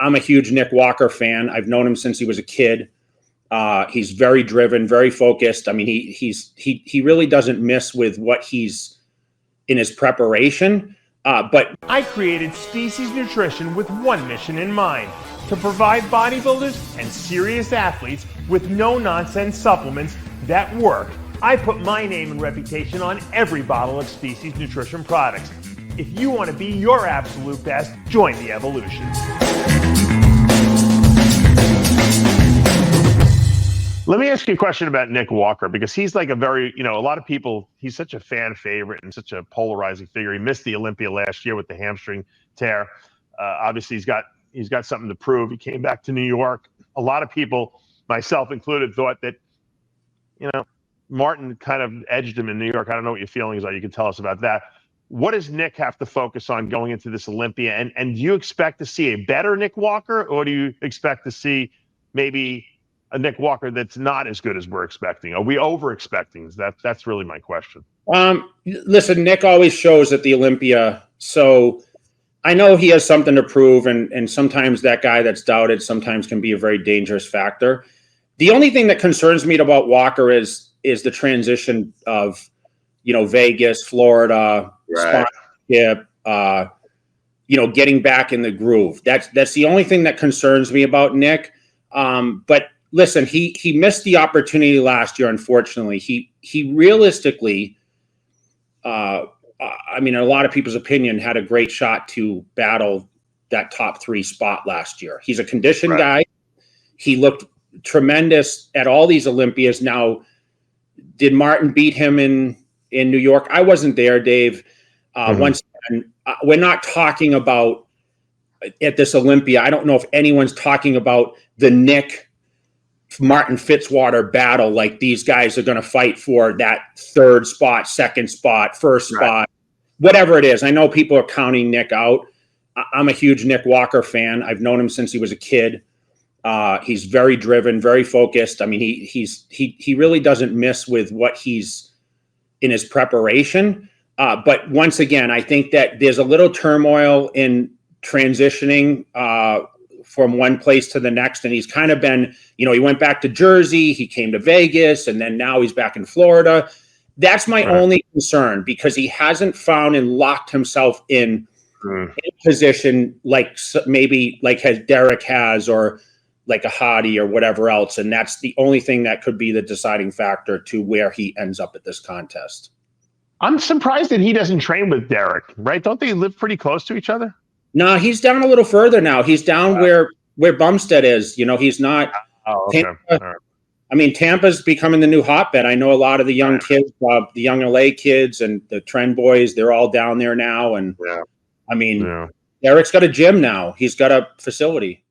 I'm a huge Nick Walker fan. I've known him since he was a kid. He's very driven, very focused. I mean, he really doesn't miss with what he's in his preparation. But I created Species Nutrition with one mission in mind: to provide bodybuilders and serious athletes with no-nonsense supplements that work. I put my name and reputation on every bottle of Species Nutrition products. If you want to be your absolute best, join the evolution. Let me ask you a question about Nick Walker, because he's like a very, a lot of people, he's such a fan favorite and such a polarizing figure. He missed the Olympia last year with the hamstring tear. Obviously, he's got something to prove. He came back to New York. A lot of people, myself included, thought that, Martin kind of edged him in New York. I don't know what your feelings are. You can tell us about that. What does Nick have to focus on going into this Olympia? And do you expect to see a better Nick Walker, or do you expect to see maybe a Nick Walker that's not as good as we're expecting? Are we over-expecting? That's really my question. Listen, Nick always shows at the Olympia, so I know he has something to prove, and sometimes that guy that's doubted sometimes can be a very dangerous factor. The only thing that concerns me about Walker is the transition of, Vegas, Florida, right, sponsorship, getting back in the groove. That's the only thing that concerns me about Nick. But listen, he missed the opportunity last year, unfortunately. He realistically, in a lot of people's opinion, had a great shot to battle that top 3 spot last year. He's a conditioned guy. He looked tremendous at all these Olympias. Now, did Martin beat him in New York? I wasn't there, Dave. Once again, we're not talking about at this Olympia. I don't know if anyone's talking about the Nick Martin Fitzwater battle, like these guys are going to fight for that 3rd spot, 2nd spot, 1st spot, whatever it is. I know people are counting Nick out. I'm a huge Nick Walker fan. I've known him since he was a kid. He's very driven, very focused. I mean, he really doesn't miss with what he's in his preparation. But once again, I think that there's a little turmoil in transitioning from one place to the next. And he's kind of been, he went back to Jersey, he came to Vegas, and then now he's back in Florida. That's my only concern, because he hasn't found and locked himself in a position like maybe like Derek has, or like a Hadi or whatever else. And that's the only thing that could be the deciding factor to where he ends up at this contest. I'm surprised that he doesn't train with Derek, right? Don't they live pretty close to each other? No, he's down a little further now. He's down where Bumstead is. He's not. Oh, okay. Tampa, I mean, Tampa's becoming the new hotbed. I know a lot of the young kids, the young LA kids and the Trend boys, they're all down there now. And Derek's got a gym now. He's got a facility.